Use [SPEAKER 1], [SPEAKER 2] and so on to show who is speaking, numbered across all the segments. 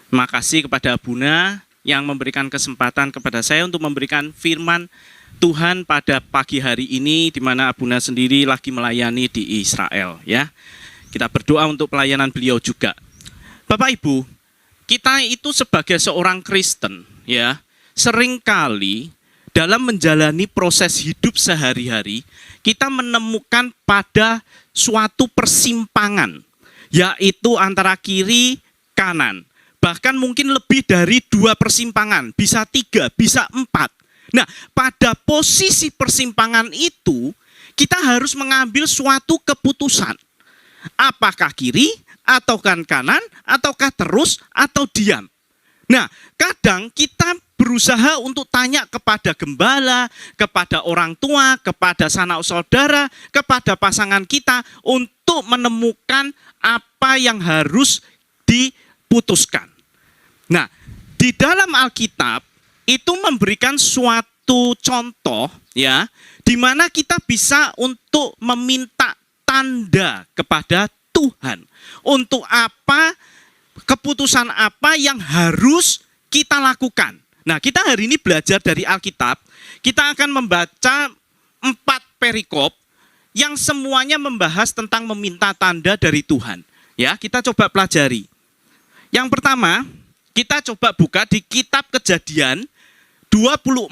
[SPEAKER 1] Terima kasih kepada Buna yang memberikan kesempatan kepada saya untuk memberikan firman Tuhan pada pagi hari ini, di mana Abuna sendiri lagi melayani di Israel, ya. Kita berdoa untuk pelayanan beliau juga. Bapak Ibu, kita itu sebagai seorang Kristen, ya, seringkali dalam menjalani proses hidup sehari-hari, kita menemukan pada suatu persimpangan, yaitu antara kiri kanan. Bahkan mungkin lebih dari 2 persimpangan, bisa 3, bisa 4. Nah, pada posisi persimpangan itu, kita harus mengambil suatu keputusan. Apakah kiri, ataukah kanan, ataukah terus, atau diam. Nah, kadang kita berusaha untuk tanya kepada gembala, kepada orang tua, kepada sanak saudara, kepada pasangan kita, untuk menemukan apa yang harus diputuskan. Nah, di dalam Alkitab itu memberikan suatu contoh, ya, di mana kita bisa untuk meminta tanda kepada Tuhan. Untuk apa, keputusan apa yang harus kita lakukan. Nah, kita hari ini belajar dari Alkitab, kita akan membaca 4 perikop yang semuanya membahas tentang meminta tanda dari Tuhan. Ya, kita coba pelajari. Yang pertama, kita coba buka di kitab Kejadian 24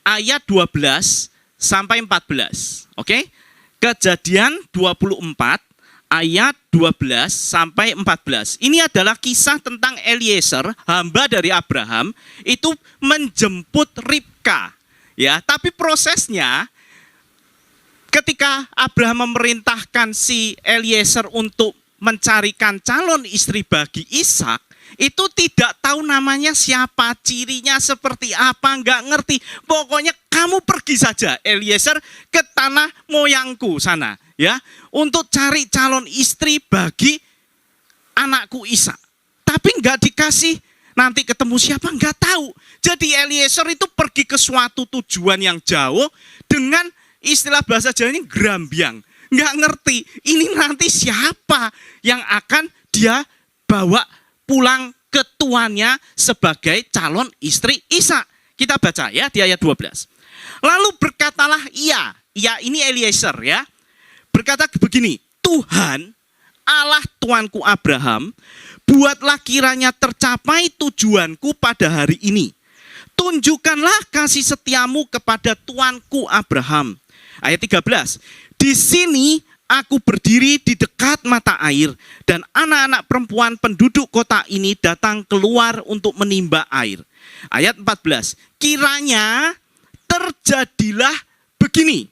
[SPEAKER 1] ayat 12 sampai 14. Oke? Kejadian 24 ayat 12 sampai 14. Ini adalah kisah tentang Eliezer, hamba dari Abraham, itu menjemput Ribka. Ya, tapi prosesnya ketika Abraham memerintahkan si Eliezer untuk mencarikan calon istri bagi Ishak, itu tidak tahu namanya siapa, cirinya seperti apa, nggak ngerti. Pokoknya kamu pergi saja, Eliezer, ke tanah moyangku sana, ya, untuk cari calon istri bagi anakku Ishak. Tapi nggak dikasih, nanti ketemu siapa nggak tahu. Jadi Eliezer itu pergi ke suatu tujuan yang jauh dengan istilah bahasa Jawa ini gerambiang. Nggak ngerti, ini nanti siapa yang akan dia bawa pulang ke tuannya sebagai calon istri Ishak. Kita baca ya di ayat 12. Lalu berkatalah ia ini Eliezer, ya, berkata begini, Tuhan Allah tuanku Abraham, buatlah kiranya tercapai tujuanku pada hari ini. Tunjukkanlah kasih setiamu kepada tuanku Abraham. Ayat 13. Di sini aku berdiri di dekat mata air, dan anak-anak perempuan penduduk kota ini datang keluar untuk menimba air. Ayat 14, kiranya terjadilah begini.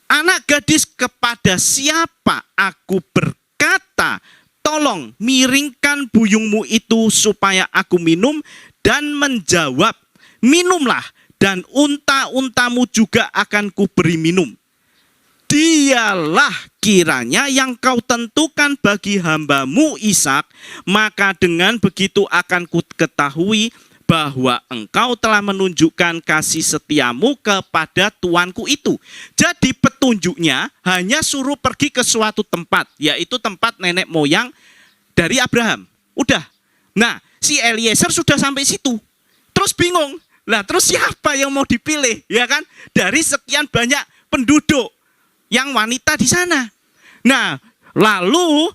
[SPEAKER 1] Anak gadis kepada siapa aku berkata, tolong miringkan buyungmu itu supaya aku minum, dan menjawab, minumlah, dan unta-untamu juga akan kuberi minum. Dialah kiranya yang kau tentukan bagi hambamu Ishak, maka dengan begitu akan ku ketahui bahwa engkau telah menunjukkan kasih setiamu kepada tuanku itu. Jadi petunjuknya hanya suruh pergi ke suatu tempat, yaitu tempat nenek moyang dari Abraham. Udah. Nah, si Eliezer sudah sampai situ. Terus bingung. Lah, terus siapa yang mau dipilih, ya kan? Dari sekian banyak penduduk yang wanita di sana. Nah, lalu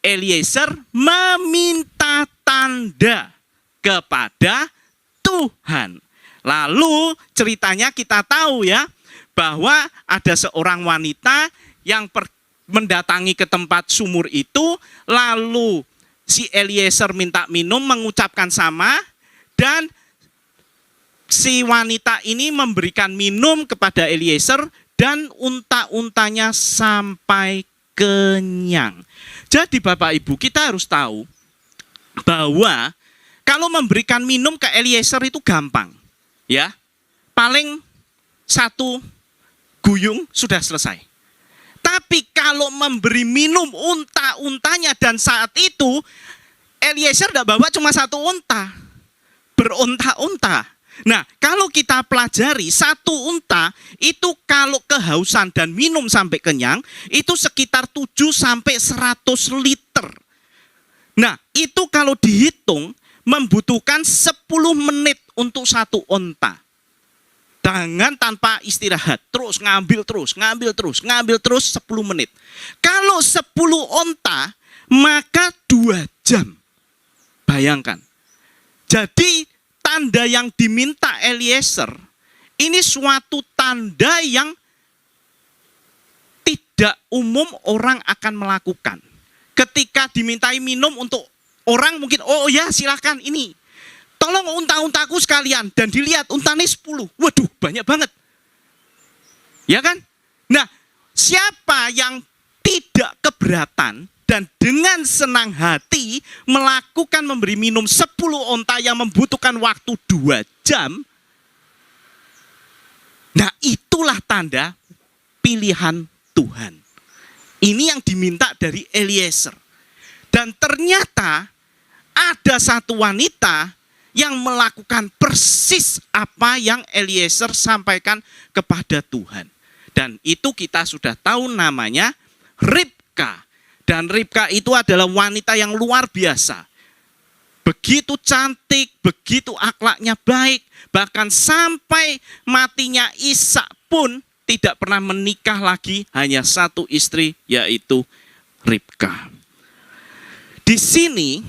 [SPEAKER 1] Eliezer meminta tanda kepada Tuhan. Lalu ceritanya kita tahu, ya, bahwa ada seorang wanita yang mendatangi ke tempat sumur itu, lalu si Eliezer minta minum, mengucapkan sama, dan si wanita ini memberikan minum kepada Eliezer, dan unta-untanya sampai kenyang. Jadi Bapak Ibu, kita harus tahu bahwa kalau memberikan minum ke Eliezer itu gampang, ya. Paling 1 guyung sudah selesai. Tapi kalau memberi minum unta-untanya, dan saat itu Eliezer tidak bawa cuma 1 unta, beronta-unta. Nah, kalau kita pelajari 1 unta itu kalau kehausan dan minum sampai kenyang itu sekitar 7 sampai 100 liter. Nah, itu kalau dihitung membutuhkan 10 menit untuk satu onta. Dengan tanpa istirahat, terus ngambil terus 10 menit. Kalau 10 onta, maka 2 jam. Bayangkan. Jadi tanda yang diminta Eliezer, ini suatu tanda yang tidak umum orang akan melakukan. Ketika dimintai minum untuk orang mungkin, oh ya silakan ini. Tolong unta-untaku sekalian. Dan dilihat untanya 10. Waduh, banyak banget. Ya kan? Nah, siapa yang tidak keberatan dan dengan senang hati melakukan memberi minum 10 onta yang membutuhkan waktu 2 jam. Nah, itulah tanda pilihan Tuhan. Ini yang diminta dari Eliezer. Dan ternyata ada satu wanita yang melakukan persis apa yang Eliezer sampaikan kepada Tuhan. Dan itu kita sudah tahu namanya Ribka. Dan Ribka itu adalah wanita yang luar biasa. Begitu cantik, begitu akhlaknya baik. Bahkan sampai matinya Ishak pun tidak pernah menikah lagi. Hanya satu istri, yaitu Ribka. Di sini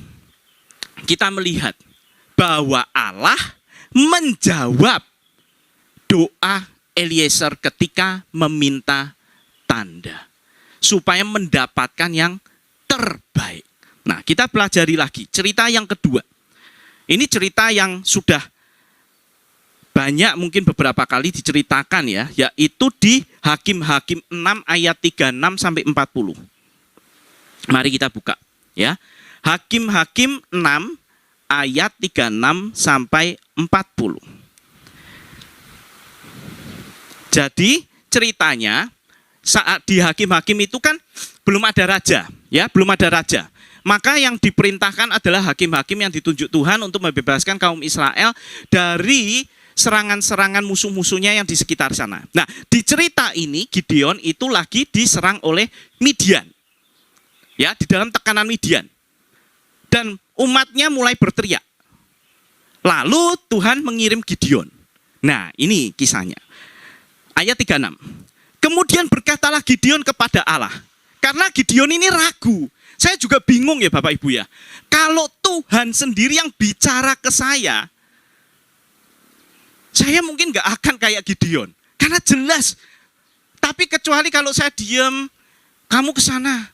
[SPEAKER 1] kita melihat bahwa Allah menjawab doa Eliezer ketika meminta tanda. Supaya mendapatkan yang terbaik. Nah, kita pelajari lagi cerita yang kedua. Ini cerita yang sudah banyak mungkin beberapa kali diceritakan ya. Yaitu di Hakim-Hakim 6 ayat 36 sampai 40. Mari kita buka ya. Hakim-Hakim 6 ayat 36 sampai 40. Jadi ceritanya saat di Hakim-Hakim itu kan belum ada raja, ya, belum ada raja. Maka yang diperintahkan adalah hakim-hakim yang ditunjuk Tuhan untuk membebaskan kaum Israel dari serangan-serangan musuh-musuhnya yang di sekitar sana. Nah, di cerita ini Gideon itu lagi diserang oleh Midian. Ya, di dalam tekanan Midian. Dan umatnya mulai berteriak. Lalu Tuhan mengirim Gideon. Nah, ini kisahnya. Ayat 36. Kemudian berkatalah Gideon kepada Allah. Karena Gideon ini ragu. Saya juga bingung ya Bapak Ibu ya. Kalau Tuhan sendiri yang bicara ke saya mungkin gak akan kayak Gideon. Karena jelas. Tapi kecuali kalau saya diam, kamu ke sana.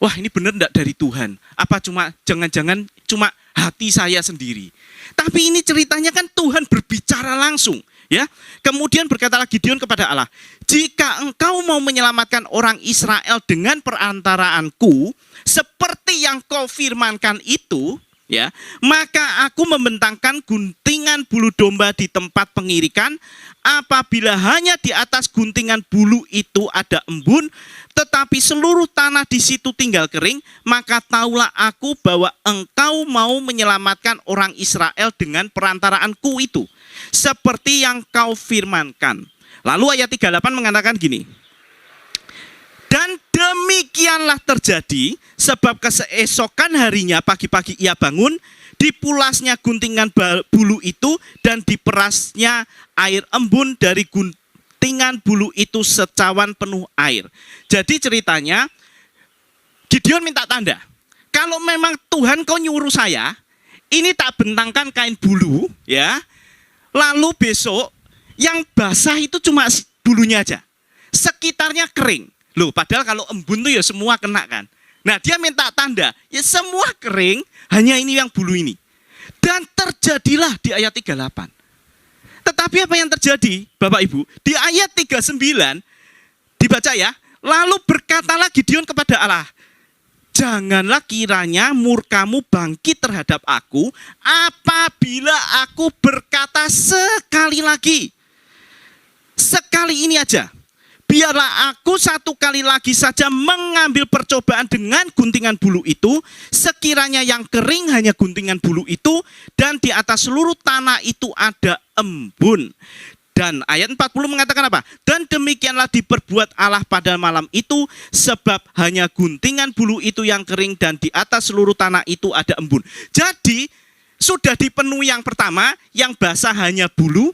[SPEAKER 1] Wah, ini benar enggak dari Tuhan? Apa jangan-jangan cuma hati saya sendiri? Tapi ini ceritanya kan Tuhan berbicara langsung, ya. Kemudian berkatalah Gideon kepada Allah, "Jika engkau mau menyelamatkan orang Israel dengan perantaraanku, seperti yang kau firmankan itu, ya, maka aku membentangkan guntingan bulu domba di tempat pengirikan. Apabila hanya di atas guntingan bulu itu ada embun, tetapi seluruh tanah di situ tinggal kering, maka taulah aku bahwa engkau mau menyelamatkan orang Israel dengan perantaraanku itu, seperti yang kau firmankan." Lalu ayat 38 mengatakan gini, "Dan demikianlah terjadi, sebab keesokan harinya pagi-pagi ia bangun, dipulasnya guntingan bulu itu dan diperasnya air embun dari guntingan bulu itu secawan penuh air." Jadi ceritanya Gideon minta tanda. Kalau memang Tuhan kau nyuruh saya, ini tak bentangkan kain bulu, ya. Lalu besok yang basah itu cuma bulunya aja. Sekitarnya kering. Loh, padahal kalau embun tuh ya semua kena kan. Nah, dia minta tanda, ya semua kering, hanya ini yang bulu ini. Dan terjadilah di ayat 38. Tetapi apa yang terjadi, Bapak Ibu? Di ayat 39, dibaca ya, lalu berkatalah Gideon kepada Allah, "Janganlah kiranya murkamu bangkit terhadap aku, apabila aku berkata sekali lagi. Sekali ini aja. Biarlah aku satu kali lagi saja mengambil percobaan dengan guntingan bulu itu, sekiranya yang kering hanya guntingan bulu itu, dan di atas seluruh tanah itu ada embun." Dan ayat 40 mengatakan apa? "Dan demikianlah diperbuat Allah pada malam itu, sebab hanya guntingan bulu itu yang kering dan di atas seluruh tanah itu ada embun." Jadi sudah dipenuhi yang pertama, yang basah hanya bulu,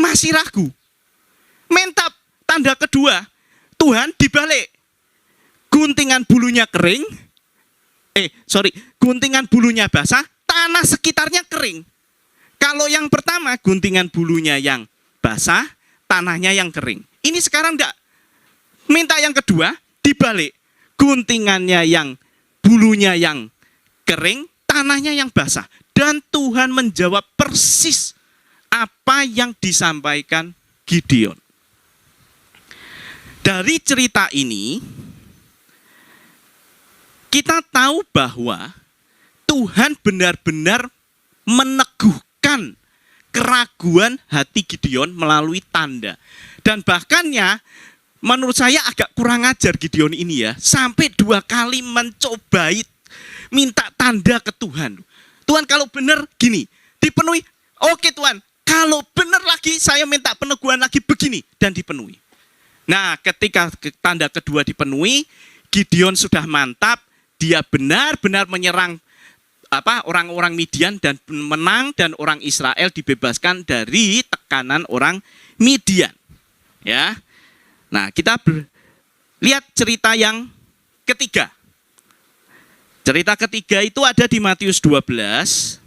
[SPEAKER 1] masih ragu. Minta tanda kedua, Tuhan dibalik. Guntingan bulunya kering, guntingan bulunya basah, tanah sekitarnya kering. Kalau yang pertama, guntingan bulunya yang basah, tanahnya yang kering. Ini sekarang enggak. Minta yang kedua, dibalik. Guntingannya yang bulunya yang kering, tanahnya yang basah. Dan Tuhan menjawab persis apa yang disampaikan Gideon. Dari cerita ini, kita tahu bahwa Tuhan benar-benar meneguhkan keraguan hati Gideon melalui tanda. Dan bahkannya, menurut saya agak kurang ajar Gideon ini ya. Sampai 2 kali mencobai minta tanda ke Tuhan. Tuhan kalau benar gini, dipenuhi. Oke Tuhan, kalau benar lagi saya minta peneguhan lagi begini. Dan dipenuhi. Nah ketika tanda kedua dipenuhi, Gideon sudah mantap. Dia benar-benar menyerang orang-orang Midian dan menang. Dan orang Israel dibebaskan dari tekanan orang Midian. Ya. Nah, kita lihat cerita yang ketiga. Cerita ketiga itu ada di Matius 12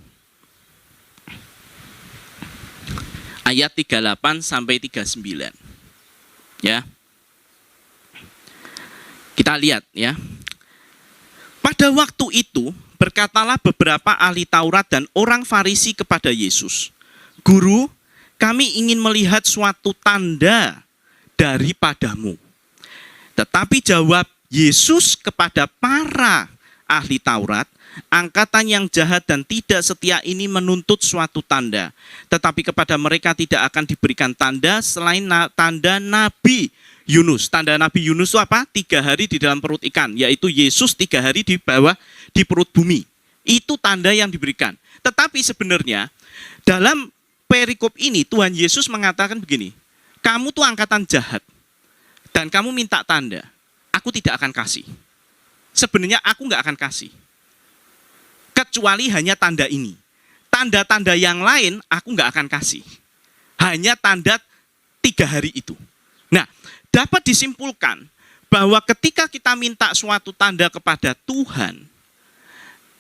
[SPEAKER 1] ayat 38 sampai 39. Ya. Kita lihat ya. Pada waktu itu berkatalah beberapa ahli Taurat dan orang Farisi kepada Yesus, "Guru, kami ingin melihat suatu tanda daripadamu." Tetapi jawab Yesus kepada para ahli Taurat, "Angkatan yang jahat dan tidak setia ini menuntut suatu tanda. Tetapi kepada mereka tidak akan diberikan tanda selain tanda Nabi Yunus." Tanda Nabi Yunus itu apa? 3 hari di dalam perut ikan, yaitu Yesus 3 hari di bawah di perut bumi. Itu tanda yang diberikan. Tetapi sebenarnya dalam perikop ini Tuhan Yesus mengatakan begini, kamu tuh angkatan jahat dan kamu minta tanda, aku tidak akan kasih. Sebenarnya aku nggak akan kasih. Kecuali hanya tanda ini. Tanda-tanda yang lain aku nggak akan kasih. Hanya tanda 3 hari itu. Nah, dapat disimpulkan bahwa ketika kita minta suatu tanda kepada Tuhan,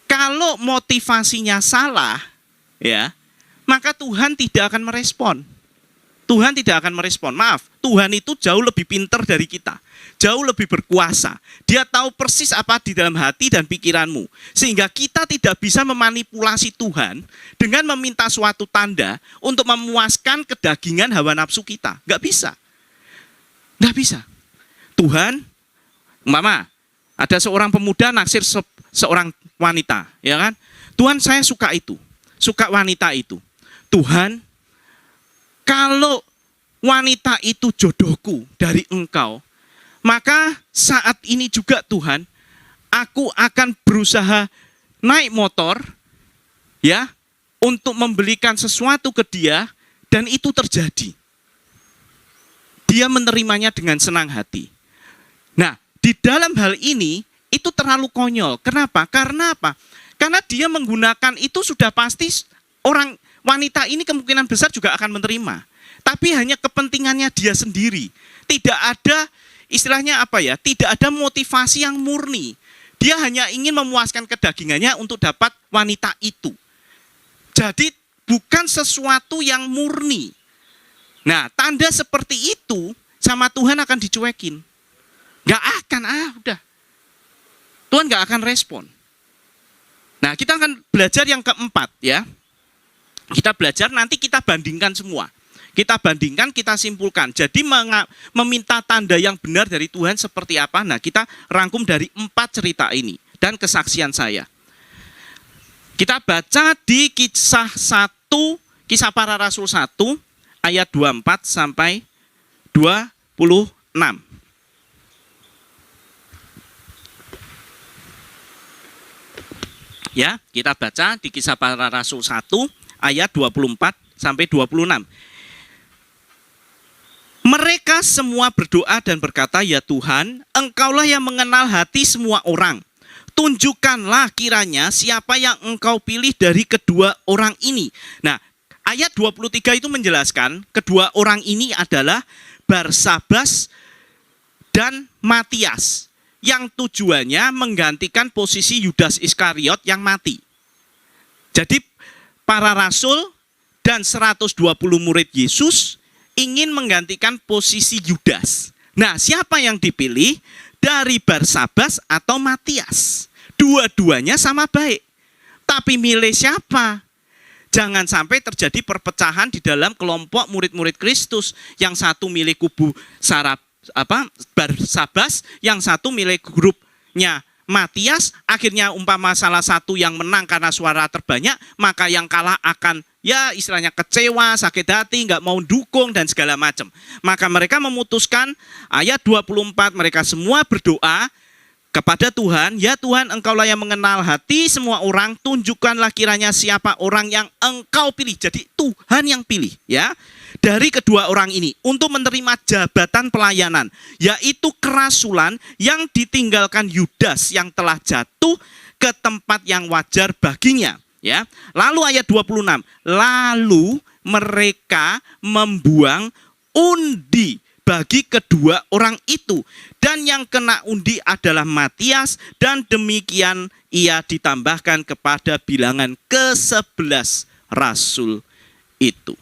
[SPEAKER 1] kalau motivasinya salah, ya, maka Tuhan tidak akan merespon. Tuhan tidak akan merespon. Maaf, Tuhan itu jauh lebih pintar dari kita. Jauh lebih berkuasa. Dia tahu persis apa di dalam hati dan pikiranmu. Sehingga kita tidak bisa memanipulasi Tuhan dengan meminta suatu tanda untuk memuaskan kedagingan hawa nafsu kita. Nggak bisa. Nggak bisa. Tuhan, mama, ada seorang pemuda naksir seorang wanita, ya kan? Tuhan, saya suka itu, suka wanita itu. Tuhan, kalau wanita itu jodohku dari Engkau, maka saat ini juga Tuhan, aku akan berusaha naik motor, ya, untuk membelikan sesuatu ke dia, dan itu terjadi. Dia menerimanya dengan senang hati. Nah, di dalam hal ini, itu terlalu konyol. Kenapa? Karena apa? Karena dia menggunakan itu sudah pasti orang wanita ini kemungkinan besar juga akan menerima. Tapi hanya kepentingannya dia sendiri. Tidak ada, istilahnya apa ya, tidak ada motivasi yang murni. Dia hanya ingin memuaskan kedagingannya untuk dapat wanita itu. Jadi bukan sesuatu yang murni. Nah, tanda seperti itu sama Tuhan akan dicuekin. Gak akan, udah. Tuhan gak akan respon. Nah, kita akan belajar yang keempat ya. Kita belajar, nanti kita bandingkan semua. Kita bandingkan, kita simpulkan. Jadi meminta tanda yang benar dari Tuhan seperti apa? Nah, kita rangkum dari 4 cerita ini dan kesaksian saya. Kita baca di kisah para rasul 1 ayat 24 sampai 26. Ya, kita baca di kisah para rasul 1 ayat 24 sampai 26. Mereka semua berdoa dan berkata, "Ya Tuhan, Engkaulah yang mengenal hati semua orang. tunjukkanlah kiranya siapa yang engkau pilih dari kedua orang ini. Nah, ayat 23 itu menjelaskan kedua orang ini adalah Barsabas dan Matias, yang tujuannya menggantikan posisi Yudas Iskariot yang mati. Jadi para rasul dan 120 murid Yesus ingin menggantikan posisi Yudas. Nah, siapa yang dipilih? Dari Barsabas atau Matias. Dua-duanya sama baik. Tapi milih siapa? Jangan sampai terjadi perpecahan di dalam kelompok murid-murid Kristus. Yang satu milih kubu Barsabas, yang satu milih grupnya Matias. Akhirnya umpama salah satu yang menang karena suara terbanyak, maka yang kalah akan ya istilahnya kecewa, sakit hati, nggak mau dukung dan segala macam. Maka mereka memutuskan, ayat 24 mereka semua berdoa kepada Tuhan, ya Tuhan, engkaulah yang mengenal hati semua orang, tunjukkanlah kiranya siapa orang yang engkau pilih. Jadi Tuhan yang pilih ya dari kedua orang ini untuk menerima jabatan pelayanan, yaitu kerasulan yang ditinggalkan Yudas yang telah jatuh ke tempat yang wajar baginya. Ya, lalu ayat 26, lalu mereka membuang undi bagi kedua orang itu, dan yang kena undi adalah Matias, dan demikian ia ditambahkan kepada bilangan ke-11 rasul itu.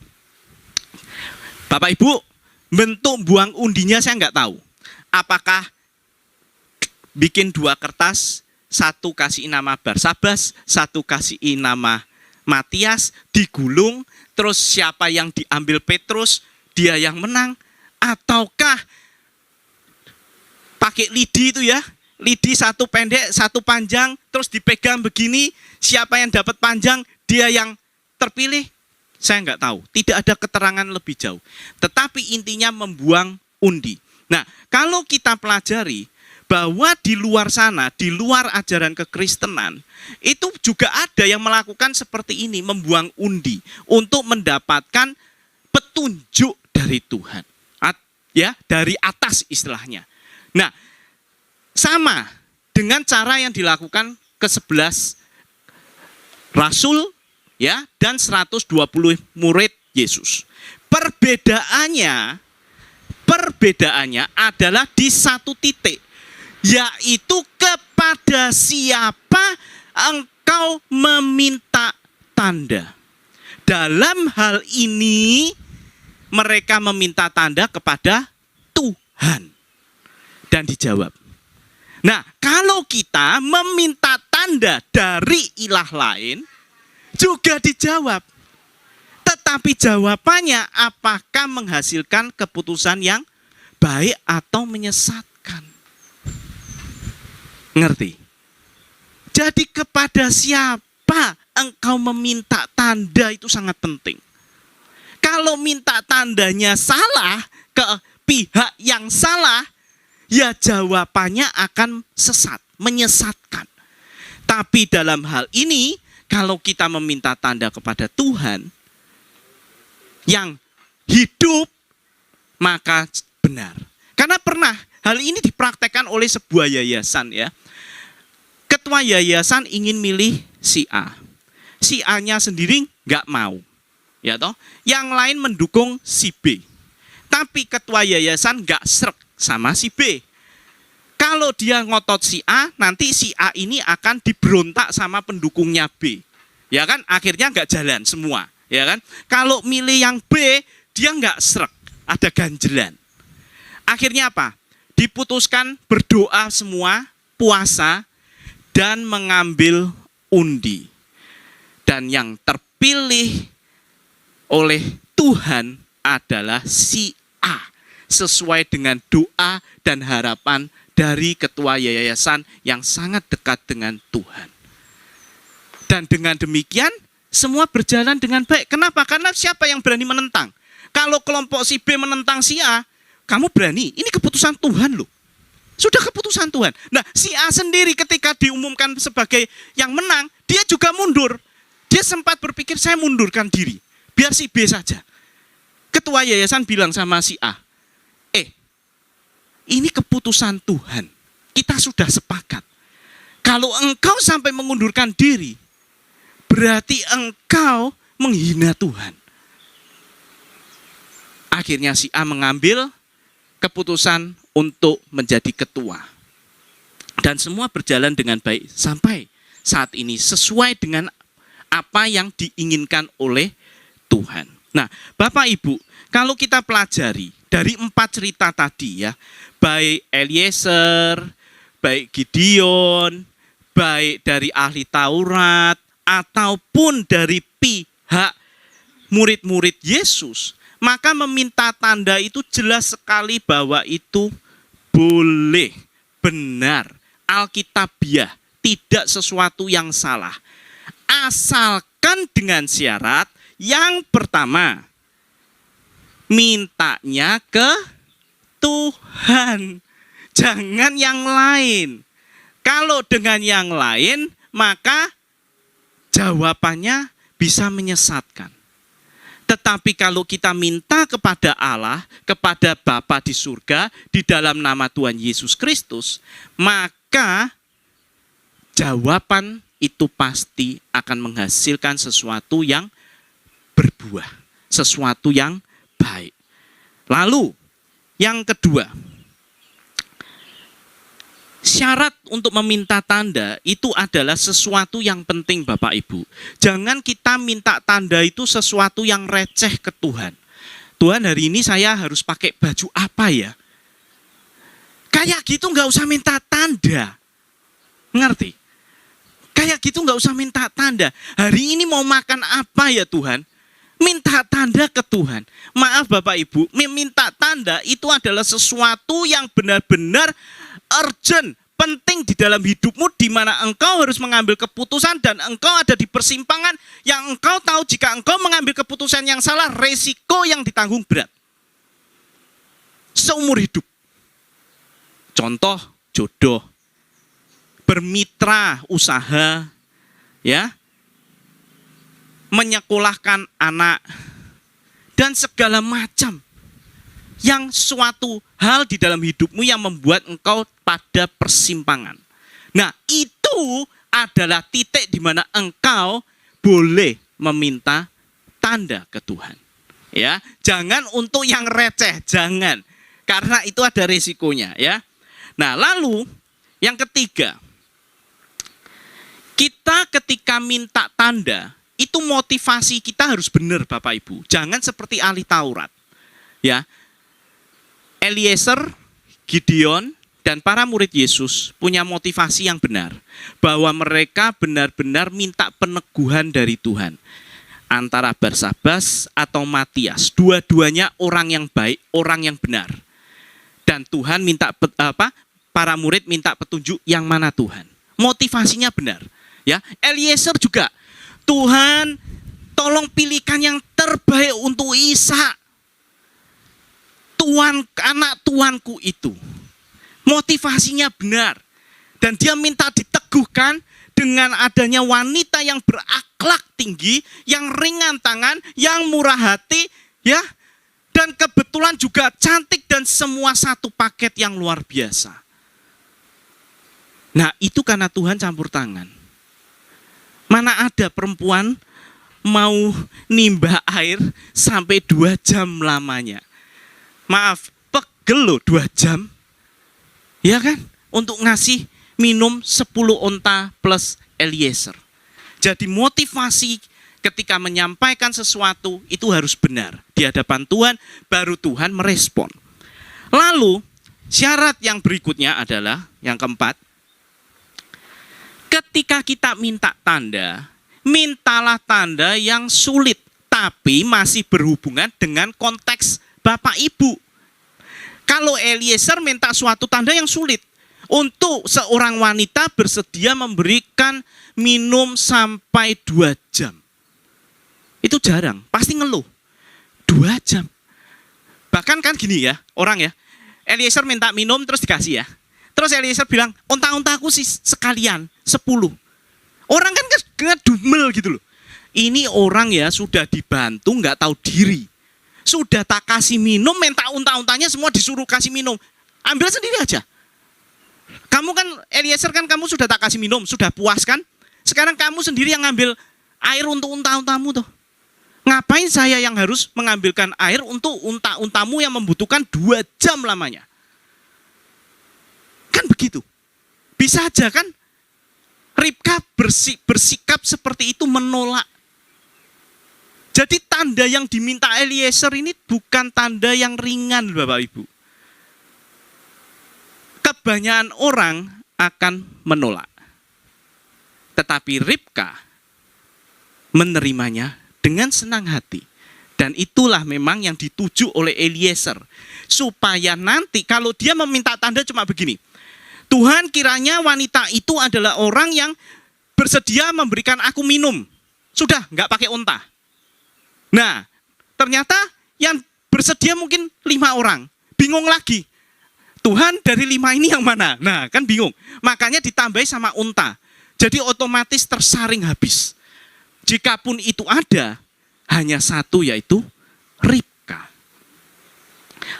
[SPEAKER 1] Bapak Ibu, bentuk buang undinya saya nggak tahu. Apakah bikin 2 kertas, satu kasih nama Barsabas, satu kasih nama Matias, digulung, terus siapa yang diambil Petrus, dia yang menang, ataukah pakai lidi itu ya, lidi satu pendek, satu panjang, terus dipegang begini, siapa yang dapat panjang, dia yang terpilih. Saya nggak tahu, tidak ada keterangan lebih jauh. Tetapi intinya membuang undi. Nah, kalau kita pelajari, bahwa di luar sana, di luar ajaran kekristenan, itu juga ada yang melakukan seperti ini, membuang undi untuk mendapatkan petunjuk dari Tuhan. Ya, dari atas istilahnya. Nah, sama dengan cara yang dilakukan ke-11 rasul ya dan 120 murid Yesus. Perbedaannya adalah di satu titik, yaitu kepada siapa engkau meminta tanda. Dalam hal ini mereka meminta tanda kepada Tuhan dan dijawab. Nah, kalau kita meminta tanda dari ilah lain juga dijawab. Tetapi jawabannya apakah menghasilkan keputusan yang baik atau menyesatkan? Ngerti? Jadi kepada siapa engkau meminta tanda itu sangat penting. Kalau minta tandanya salah ke pihak yang salah, ya jawabannya akan sesat, menyesatkan. Tapi dalam hal ini, kalau kita meminta tanda kepada Tuhan yang hidup, maka benar. Karena pernah hal ini dipraktekkan oleh sebuah yayasan ya. Ketua yayasan ingin milih si A. Si A-nya sendiri nggak mau. Ya toh? Yang lain mendukung si B. Tapi ketua yayasan nggak srek sama si B. Kalau dia ngotot si A, nanti si A ini akan diberontak sama pendukungnya B. Ya kan? Akhirnya nggak jalan semua. Ya kan? Kalau milih yang B, dia nggak srek. Ada ganjelan. Akhirnya apa? Diputuskan berdoa semua, puasa, dan mengambil undi. Dan yang terpilih oleh Tuhan adalah si A. Sesuai dengan doa dan harapan dari ketua yayasan yang sangat dekat dengan Tuhan. Dan dengan demikian, semua berjalan dengan baik. Kenapa? Karena siapa yang berani menentang? Kalau kelompok si B menentang si A, kamu berani? Ini keputusan Tuhan loh. Sudah keputusan Tuhan. Nah, si A sendiri ketika diumumkan sebagai yang menang, dia juga mundur. Dia sempat berpikir, saya mundurkan diri. Biar si B saja. Ketua yayasan bilang sama si A, ini keputusan Tuhan. Kita sudah sepakat. Kalau engkau sampai mengundurkan diri, berarti engkau menghina Tuhan. Akhirnya si A mengambil keputusan untuk menjadi ketua. Dan semua berjalan dengan baik sampai saat ini sesuai dengan apa yang diinginkan oleh Tuhan. Nah, Bapak Ibu, kalau kita pelajari dari 4 cerita tadi ya, baik Eliezer, baik Gideon, baik dari ahli Taurat, ataupun dari pihak murid-murid Yesus, maka meminta tanda itu jelas sekali bahwa itu boleh, benar, alkitabiah, tidak sesuatu yang salah. Asalkan dengan syarat yang pertama, mintanya ke Tuhan, jangan yang lain. Kalau dengan yang lain, maka jawabannya bisa menyesatkan. Tetapi kalau kita minta kepada Allah, kepada Bapa di surga, di dalam nama Tuhan Yesus Kristus, maka jawaban itu pasti akan menghasilkan sesuatu yang berbuah, sesuatu yang baik. Lalu, yang kedua, syarat untuk meminta tanda itu adalah sesuatu yang penting Bapak Ibu. Jangan kita minta tanda itu sesuatu yang receh ke Tuhan. Tuhan, hari ini saya harus pakai baju apa ya? Kayak gitu nggak usah minta tanda. Ngerti? Kayak gitu nggak usah minta tanda. Hari ini mau makan apa ya Tuhan? Minta tanda ke Tuhan. Maaf Bapak Ibu, meminta tanda itu adalah sesuatu yang benar-benar urgent, penting di dalam hidupmu, di mana engkau harus mengambil keputusan dan engkau ada di persimpangan yang engkau tahu jika engkau mengambil keputusan yang salah, resiko yang ditanggung berat seumur hidup. Contoh jodoh, bermitra usaha, ya, menyekolahkan anak, dan segala macam yang suatu hal di dalam hidupmu yang membuat engkau pada persimpangan. Nah, itu adalah titik di mana engkau boleh meminta tanda ke Tuhan. Ya, jangan untuk yang receh, jangan. Karena itu ada resikonya, ya. Nah, lalu yang ketiga, kita ketika minta tanda, itu motivasi kita harus benar Bapak Ibu. Jangan seperti ahli Taurat. Ya. Eliezer, Gideon, dan para murid Yesus punya motivasi yang benar. Bahwa mereka benar-benar minta peneguhan dari Tuhan. Antara Barsabas atau Matias. Dua-duanya orang yang baik, orang yang benar. Dan Tuhan minta, para murid minta petunjuk yang mana Tuhan. Motivasinya benar. Ya, Eliezer juga. Tuhan, tolong pilihkan yang terbaik untuk Ishak. Anak tuanku itu. Motivasinya benar. Dan dia minta diteguhkan dengan adanya wanita yang berakhlak tinggi, yang ringan tangan, yang murah hati, ya. Dan kebetulan juga cantik dan semua satu paket yang luar biasa. Nah, itu karena Tuhan campur tangan. Mana ada perempuan mau nimbah air sampai 2 jam lamanya. Maaf, pegel loh 2 jam. Ya kan? Untuk ngasih minum 10 onta plus Eliezer. Jadi motivasi ketika menyampaikan sesuatu itu harus benar. Di hadapan Tuhan, baru Tuhan merespon. Lalu, syarat yang berikutnya adalah, yang keempat, ketika kita minta tanda, mintalah tanda yang sulit, tapi masih berhubungan dengan konteks Bapak Ibu. Kalau Eliezer minta suatu tanda yang sulit, untuk seorang wanita bersedia memberikan minum sampai 2 jam. Itu jarang, pasti ngeluh. 2 jam. Bahkan kan gini ya, orang ya, Eliezer minta minum terus dikasih ya. Terus Eliezer bilang, onta-ontaku sih sekalian, 10. Orang kan ngedumel gitu loh. Ini orang ya sudah dibantu, nggak tahu diri. Sudah tak kasih minum, minta unta-untanya semua disuruh kasih minum. Ambil sendiri aja. Kamu kan Eliezer kan kamu sudah tak kasih minum, sudah puas kan? Sekarang kamu sendiri yang ngambil air untuk unta-untamu tuh. Ngapain saya yang harus mengambilkan air untuk unta-untamu yang membutuhkan 2 jam lamanya? Kan begitu. Bisa aja kan? Ribka bersikap seperti itu menolak. Jadi tanda yang diminta Eliezer ini bukan tanda yang ringan Bapak Ibu. Kebanyakan orang akan menolak. Tetapi Ribka menerimanya dengan senang hati. Dan itulah memang yang dituju oleh Eliezer. Supaya nanti kalau dia meminta tanda cuma begini. Tuhan, kiranya wanita itu adalah orang yang bersedia memberikan aku minum. Sudah, nggak pakai unta. Nah, ternyata yang bersedia mungkin 5 orang. Bingung lagi. Tuhan, dari 5 ini yang mana? Nah, kan bingung. Makanya ditambahi sama unta. Jadi otomatis tersaring habis. Jikapun itu ada, hanya satu yaitu Ribka.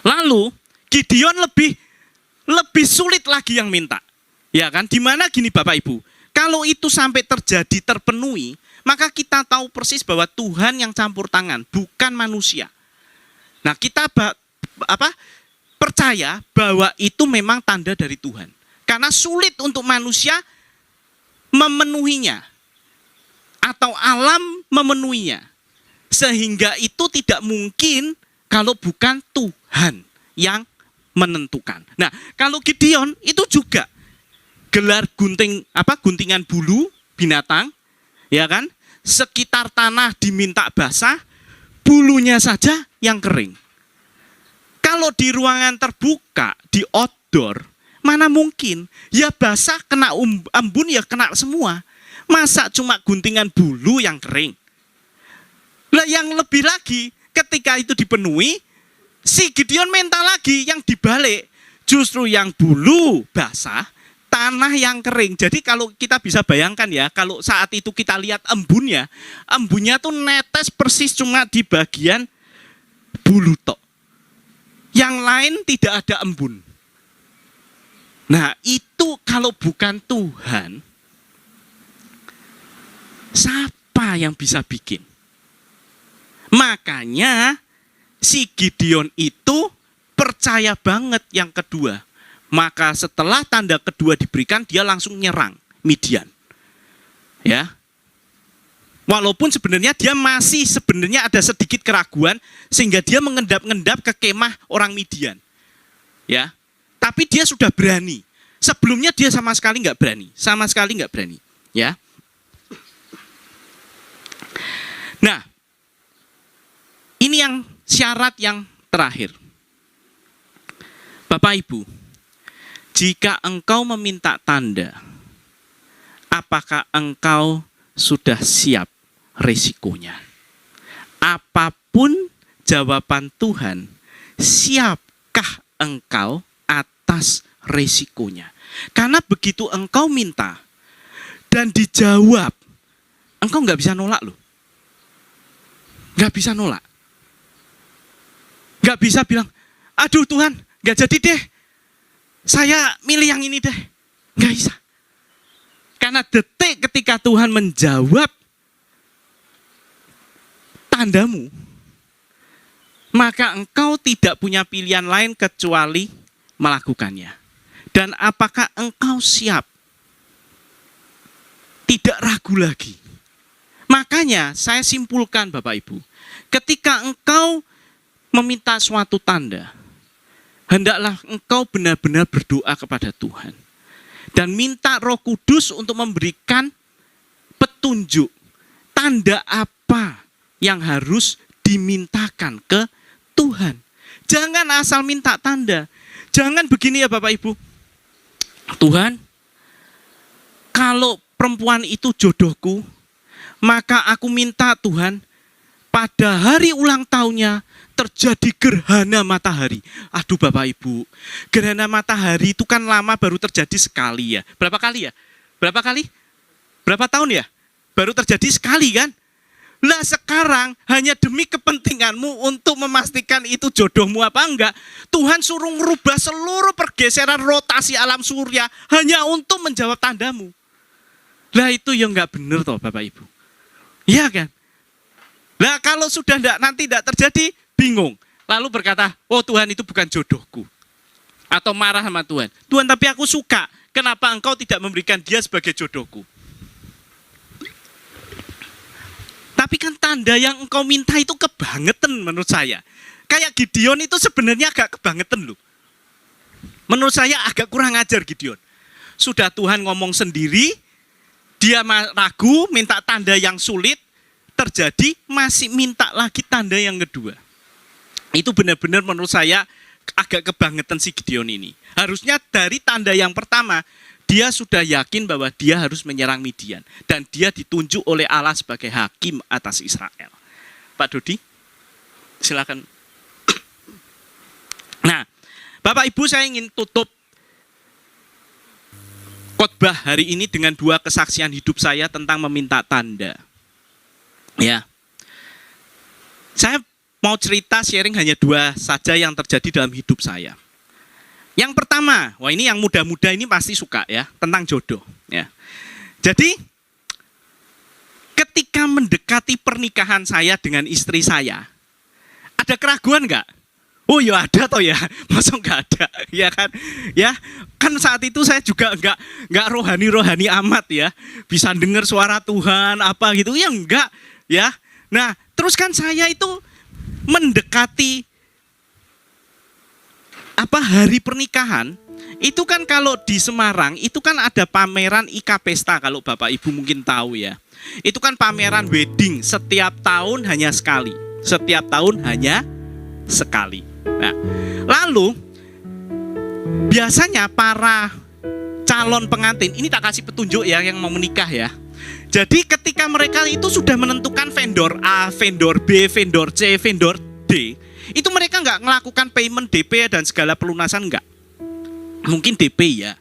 [SPEAKER 1] Lalu, Gideon lebih sulit lagi yang minta. Ya kan? Dimana gini Bapak Ibu. Kalau itu sampai terjadi terpenuhi, maka kita tahu persis bahwa Tuhan yang campur tangan, bukan manusia. Nah, kita percaya bahwa itu memang tanda dari Tuhan. Karena sulit untuk manusia memenuhinya. Atau alam memenuhinya. Sehingga itu tidak mungkin kalau bukan Tuhan yang menentukan. Nah, kalau Gideon itu juga gelar guntingan bulu binatang, ya kan? Sekitar tanah diminta basah, bulunya saja yang kering. Kalau di ruangan terbuka, di outdoor, mana mungkin? Ya basah kena embun ya kena semua. Masa cuma guntingan bulu yang kering? Lah yang lebih lagi, ketika itu dipenuhi, si Gideon minta lagi yang dibalik. Justru yang bulu basah, tanah yang kering. Jadi kalau kita bisa bayangkan ya, kalau saat itu kita lihat embunnya tuh netes persis cuma di bagian bulu tok. Yang lain tidak ada embun. Nah itu kalau bukan Tuhan, siapa yang bisa bikin? Makanya si Gideon itu percaya banget yang kedua. Maka setelah tanda kedua diberikan, dia langsung nyerang Midian. Ya. Walaupun sebenarnya dia masih ada sedikit keraguan sehingga dia mengendap-endap ke kemah orang Midian. Ya. Tapi dia sudah berani. Sebelumnya dia sama sekali nggak berani. Ya. Nah, ini yang syarat yang terakhir. Bapak Ibu, jika engkau meminta tanda, apakah engkau sudah siap risikonya? Apapun jawaban Tuhan, siapkah engkau atas risikonya? Karena begitu engkau minta dan dijawab, engkau nggak bisa nolak loh. Nggak bisa nolak. Nggak bisa bilang, aduh Tuhan, nggak jadi deh. Saya milih yang ini deh. Nggak bisa. Karena detik ketika Tuhan menjawab tandamu, maka engkau tidak punya pilihan lain kecuali melakukannya. Dan apakah engkau siap? Tidak ragu lagi. Makanya saya simpulkan Bapak Ibu, ketika engkau meminta suatu tanda, hendaklah engkau benar-benar berdoa kepada Tuhan. Dan minta Roh Kudus untuk memberikan petunjuk. Tanda apa yang harus dimintakan ke Tuhan. Jangan asal minta tanda. Jangan begini ya Bapak Ibu. Tuhan, kalau perempuan itu jodohku, maka aku minta Tuhan, pada hari ulang tahunnya terjadi gerhana matahari. Aduh Bapak Ibu, gerhana matahari itu kan lama baru terjadi sekali ya. Berapa kali ya? Berapa kali? Berapa tahun ya? Baru terjadi sekali kan? Lah sekarang hanya demi kepentinganmu untuk memastikan itu jodohmu apa enggak, Tuhan suruh merubah seluruh pergeseran rotasi alam surya hanya untuk menjawab tandamu. Lah itu yang enggak benar toh Bapak Ibu. Iya kan? Lah kalau sudah nanti tidak terjadi, bingung. Lalu berkata, oh Tuhan itu bukan jodohku. Atau marah sama Tuhan. Tuhan tapi aku suka, kenapa engkau tidak memberikan dia sebagai jodohku? Tapi kan tanda yang engkau minta itu kebangetan menurut saya. Kayak Gideon itu sebenarnya agak kebangetan loh. Menurut saya agak kurang ajar Gideon. Sudah Tuhan ngomong sendiri, dia ragu, minta tanda yang sulit, terjadi, masih minta lagi tanda yang kedua. Itu benar-benar menurut saya agak kebangetan si Gideon ini. Harusnya dari tanda yang pertama, dia sudah yakin bahwa dia harus menyerang Midian. Dan dia ditunjuk oleh Allah sebagai hakim atas Israel. Pak Dodi, silakan. Nah, Bapak Ibu saya ingin tutup khotbah hari ini dengan dua kesaksian hidup saya tentang meminta tanda. Ya, saya mau cerita sharing hanya dua saja yang terjadi dalam hidup saya. Yang pertama, wah ini yang muda-muda ini pasti suka ya, tentang jodoh. Ya. Jadi, ketika mendekati pernikahan saya dengan istri saya, ada keraguan nggak? Oh ya ada toh ya, masa nggak ada, ya kan? Ya, kan saat itu saya juga nggak rohani amat ya, bisa dengar suara Tuhan apa gitu, ya enggak ya. Nah, terus kan saya itu mendekati hari pernikahan, itu kan kalau di Semarang itu kan ada pameran Ika Pesta kalau Bapak Ibu mungkin tahu ya. Itu kan pameran wedding setiap tahun hanya sekali. Setiap tahun hanya sekali. Nah, lalu biasanya para calon pengantin, ini tak kasih petunjuk ya yang mau menikah ya. Jadi ketika mereka itu sudah menentukan vendor A, vendor B, vendor C, vendor D, itu mereka nggak melakukan payment DP dan segala pelunasan nggak. Mungkin DP ya,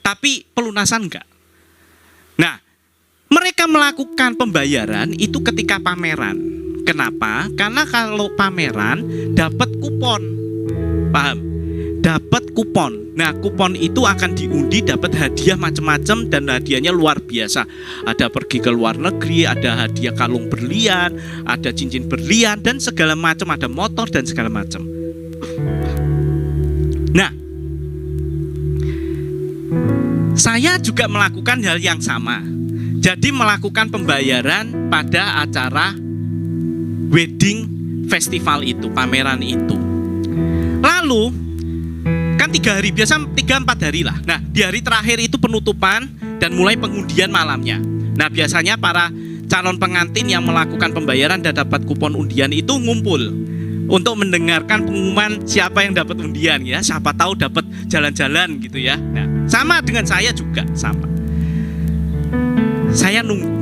[SPEAKER 1] tapi pelunasan nggak. Nah, mereka melakukan pembayaran itu ketika pameran. Kenapa? Karena kalau pameran dapat kupon, paham? Dapat kupon. Nah, kupon itu akan diundi, dapat hadiah macam-macam dan hadiahnya luar biasa. Ada pergi ke luar negeri, ada hadiah kalung berlian, ada cincin berlian dan segala macam, ada motor dan segala macam. Nah, saya juga melakukan hal yang sama. Jadi melakukan pembayaran pada acara wedding festival itu, pameran itu. Lalu kan 3 hari, biasa 3-4 hari lah. Nah, di hari terakhir itu penutupan dan mulai pengundian malamnya. Nah, biasanya para calon pengantin yang melakukan pembayaran dan dapat kupon undian itu ngumpul untuk mendengarkan pengumuman siapa yang dapat undian ya. Siapa tahu dapat jalan-jalan gitu ya. Nah, sama dengan saya juga sama. Saya nunggu.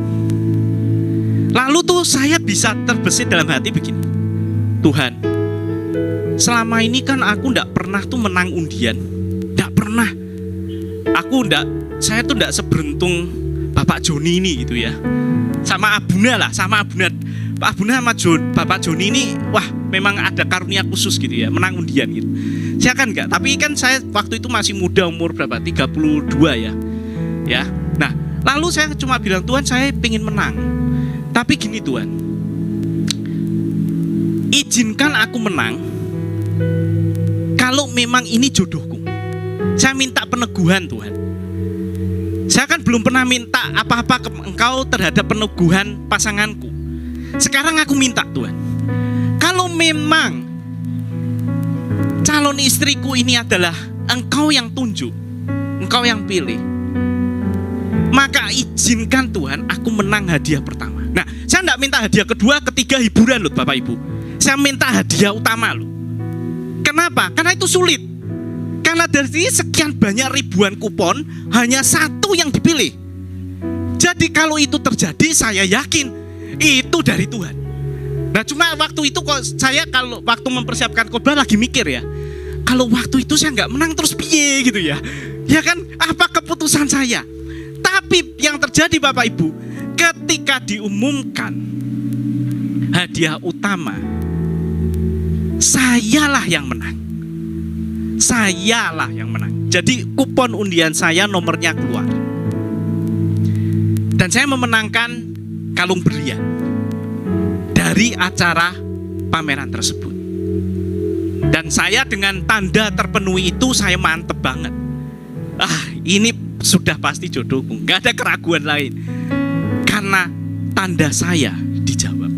[SPEAKER 1] Lalu tuh saya bisa terbesit dalam hati begini. Tuhan, selama ini kan aku nggak pernah tuh menang undian, nggak pernah. Saya tuh nggak seberuntung Bapak Joni ini gitu ya. Sama Abuna lah, sama Abuna. Pak Abuna sama Bapak Joni ini, wah memang ada karunia khusus gitu ya, menang undian gitu. Saya kan nggak, tapi kan saya waktu itu masih muda, umur berapa? 32 ya. Ya. Nah, lalu saya cuma bilang, Tuhan saya pengen menang. Tapi gini Tuhan, izinkan aku menang kalau memang ini jodohku. Saya minta peneguhan Tuhan. Saya kan belum pernah minta apa-apa ke Engkau terhadap peneguhan pasanganku. Sekarang aku minta Tuhan, kalau memang calon istriku ini adalah Engkau yang tunjuk, Engkau yang pilih, maka izinkan Tuhan aku menang hadiah pertama. Nah, saya tidak minta hadiah kedua, ketiga, hiburan loh Bapak Ibu. Saya minta hadiah utama loh. Kenapa? Karena itu sulit. Karena dari sekian banyak ribuan kupon, hanya satu yang dipilih. Jadi kalau itu terjadi, saya yakin itu dari Tuhan. Nah, cuma waktu itu kok saya kalau waktu mempersiapkan khotbah lagi mikir ya, kalau waktu itu saya nggak menang terus piye gitu ya. Ya kan, apa keputusan saya? Tapi yang terjadi Bapak Ibu, ketika diumumkan hadiah utama, sayalah yang menang. Sayalah yang menang. Jadi kupon undian saya nomornya keluar. Dan saya memenangkan kalung berlian dari acara pameran tersebut. Dan saya dengan tanda terpenuhi itu saya mantep banget. Ini sudah pasti jodohku, gak ada keraguan lain. Karena tanda saya dijawab.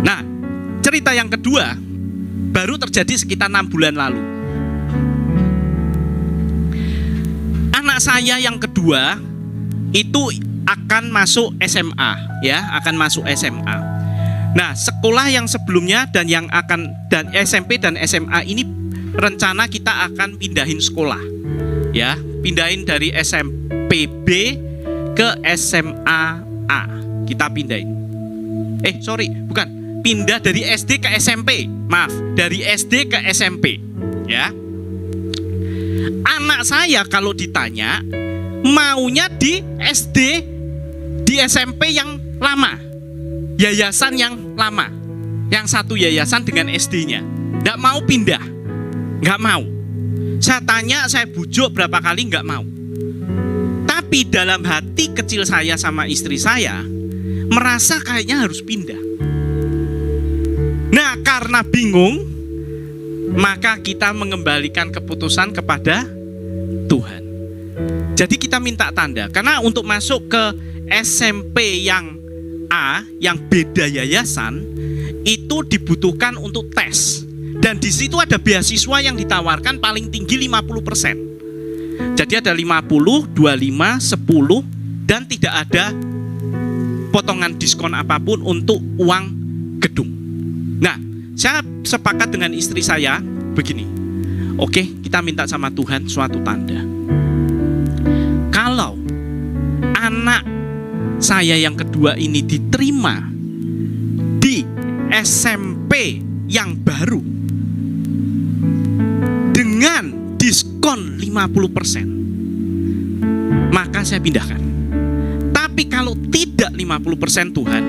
[SPEAKER 1] Nah, cerita yang kedua baru terjadi sekitar 6 bulan lalu. Anak saya yang kedua itu akan masuk SMA, ya, akan masuk SMA. Nah, sekolah yang sebelumnya dan SMP dan SMA ini rencana kita akan pindahin sekolah, ya, pindahin dari SMPB ke SMA A. Kita pindahin. Pindah dari SD ke SMP. Maaf, dari SD ke SMP, ya. Anak saya kalau ditanya maunya di SD, di SMP yang lama, yayasan yang lama, yang satu yayasan dengan SD-nya. Nggak mau pindah, nggak mau. Saya tanya, saya bujuk berapa kali, nggak mau. Tapi dalam hati kecil saya sama istri saya merasa kayaknya harus pindah. Nah, karena bingung, maka kita mengembalikan keputusan kepada Tuhan. Jadi kita minta tanda, karena untuk masuk ke SMP yang A, yang beda yayasan, itu dibutuhkan untuk tes. Dan di situ ada beasiswa yang ditawarkan paling tinggi 50%. Jadi ada 50, 25, 10, dan tidak ada potongan diskon apapun untuk uang gedung. Nah, saya sepakat dengan istri saya begini. Oke, kita minta sama Tuhan suatu tanda. Kalau anak saya yang kedua ini diterima di SMP yang baru dengan diskon 50%, maka saya pindahkan. Tapi kalau tidak 50% Tuhan,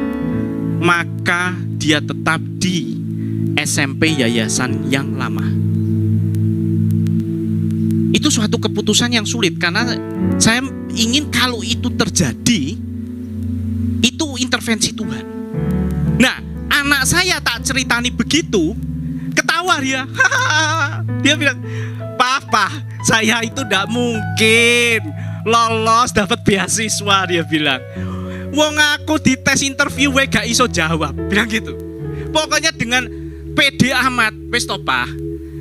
[SPEAKER 1] maka dia tetap di SMP yayasan yang lama. Itu suatu keputusan yang sulit, karena saya ingin kalau itu terjadi, itu intervensi Tuhan. Nah, anak saya tak ceritani begitu, ketawa dia. Dia bilang, "Papa, saya itu tidak mungkin lolos dapat beasiswa," dia bilang. "Wong aku di tes interview gak iso jawab," bilang gitu. Pokoknya dengan pede amat, wis to, Pak,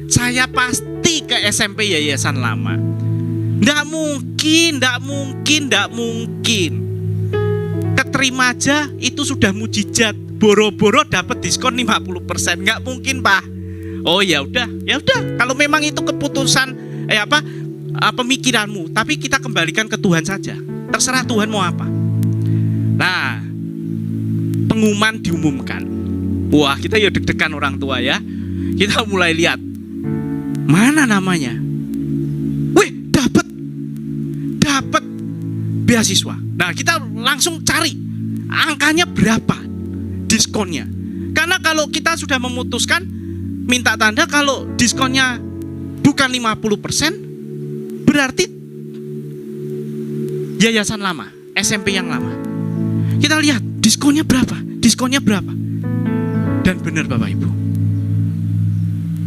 [SPEAKER 1] saya pasti ke SMP yayasan lama. Nggak mungkin. Keterima aja itu sudah mujizat. Boro-boro dapat diskon 50%. Nggak mungkin, Pak. Oh ya udah. Kalau memang itu keputusan pemikiranmu, tapi kita kembalikan ke Tuhan saja. Terserah Tuhan mau apa. Nah, pengumuman diumumkan. Wah, kita ya deg-degan orang tua ya. Kita mulai lihat mana namanya. Wih, dapat beasiswa. Nah, kita langsung cari angkanya berapa diskonnya. Karena kalau kita sudah memutuskan minta tanda, kalau diskonnya bukan 50%, berarti yayasan lama, SMP yang lama. Kita lihat diskonnya berapa. Dan benar Bapak Ibu,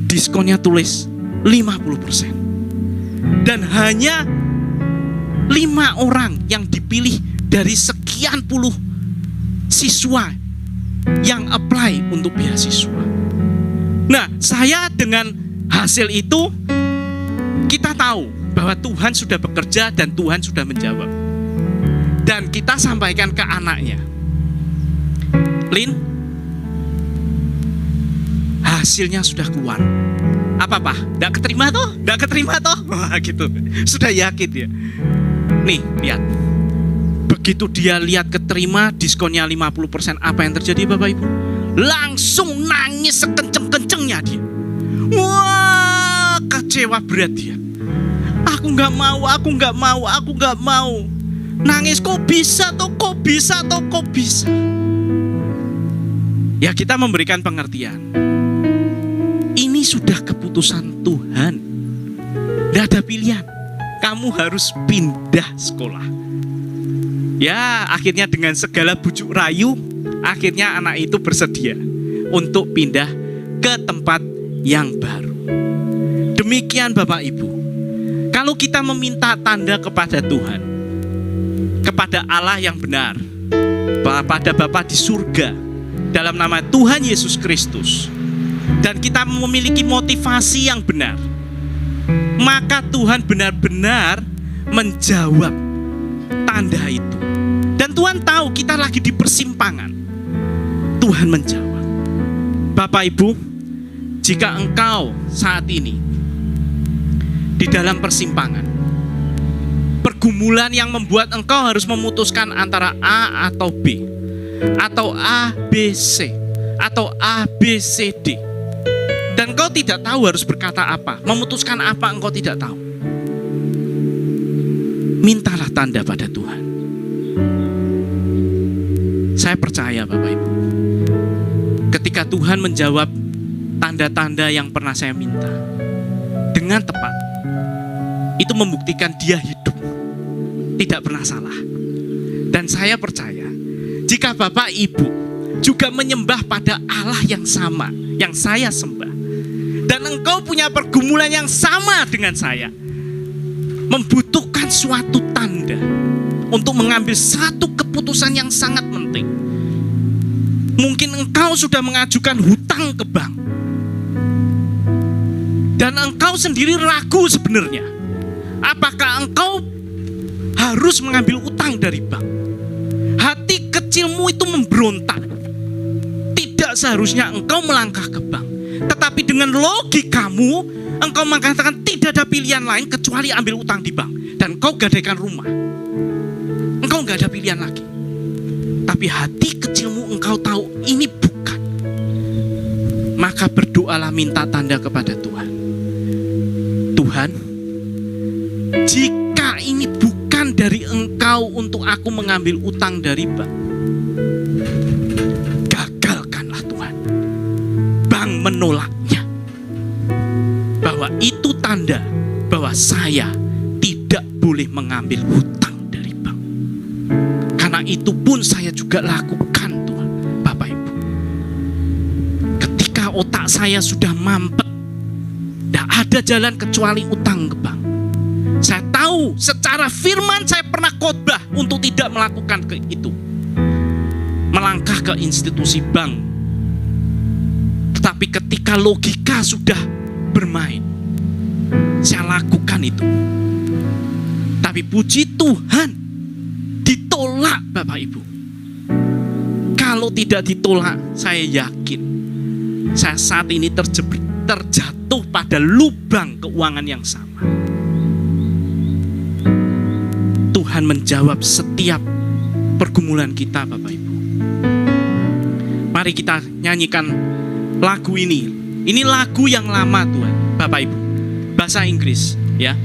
[SPEAKER 1] diskonnya tulis 50%. Dan hanya 5 orang yang dipilih dari sekian puluh siswa yang apply untuk beasiswa. Nah, saya dengan hasil itu, kita tahu bahwa Tuhan sudah bekerja dan Tuhan sudah menjawab. Dan kita sampaikan ke anaknya, "Lin, hasilnya sudah keluar." "Apa, Pak? Nggak keterima toh?" Wah, gitu. Sudah yakin dia. Nih, lihat. Begitu dia lihat keterima, diskonnya 50%, apa yang terjadi Bapak Ibu? Langsung nangis sekenceng-kencengnya dia. Wah, kecewa berat dia. Aku nggak mau. Nangis, kok bisa toh. Ya kita memberikan pengertian. Ini sudah keputusan Tuhan. Tidak ada pilihan. Kamu harus pindah sekolah. Ya akhirnya dengan segala bujuk rayu, akhirnya anak itu bersedia untuk pindah ke tempat yang baru. Demikian Bapak Ibu. Kalau kita meminta tanda kepada Tuhan, kepada Allah yang benar, pada Bapa di surga, dalam nama Tuhan Yesus Kristus, dan kita memiliki motivasi yang benar, maka Tuhan benar-benar menjawab tanda itu. Dan Tuhan tahu kita lagi di persimpangan. Tuhan menjawab. Bapak Ibu, jika engkau saat ini di dalam persimpangan, pergumulan yang membuat engkau harus memutuskan antara A atau B, atau A, B, C, atau A, B, C, D, dan engkau tidak tahu harus berkata apa, memutuskan apa, engkau tidak tahu, mintalah tanda pada Tuhan. Saya percaya Bapak Ibu, ketika Tuhan menjawab tanda-tanda yang pernah saya minta dengan tepat, itu membuktikan Dia hidup, tidak pernah salah. Dan saya percaya, jika Bapak Ibu juga menyembah pada Allah yang sama yang saya sembah, dan engkau punya pergumulan yang sama dengan saya, membutuhkan suatu tanda untuk mengambil satu keputusan yang sangat penting. Mungkin engkau sudah mengajukan hutang ke bank, dan engkau sendiri ragu sebenarnya, apakah engkau harus mengambil utang dari bank. Hati kecilmu itu memberontak. Tidak seharusnya engkau melangkah ke bank, tetapi dengan logikamu engkau mengatakan tidak ada pilihan lain kecuali ambil utang di bank. Dan engkau gadaikan rumah, engkau gak ada pilihan lagi. Tapi hati kecilmu engkau tahu ini bukan. Maka berdoalah, minta tanda kepada Tuhan. Tuhan, jika ini bukan dari engkau untuk aku mengambil utang dari bank, gagalkanlah Tuhan. Bank menolaknya, bahwa itu tanda bahwa saya tidak boleh mengambil hutang dari bank. Karena itu pun saya juga lakukan Tuhan. Bapak Ibu, ketika otak saya sudah mampet, tidak ada jalan kecuali utang ke bank. Saya tahu secara firman saya pernah khotbah untuk tidak melakukan itu, melangkah ke institusi bank. Tetapi ketika logika sudah bermain, saya lakukan itu. Tapi puji Tuhan, ditolak Bapak Ibu. Kalau tidak ditolak, saya yakin saya saat ini terjatuh pada lubang keuangan yang sama. Tuhan menjawab setiap pergumulan kita Bapak Ibu. Mari kita nyanyikan lagu ini. Ini lagu yang lama Tuhan, Bapak Ibu, bahasa Inggris ya.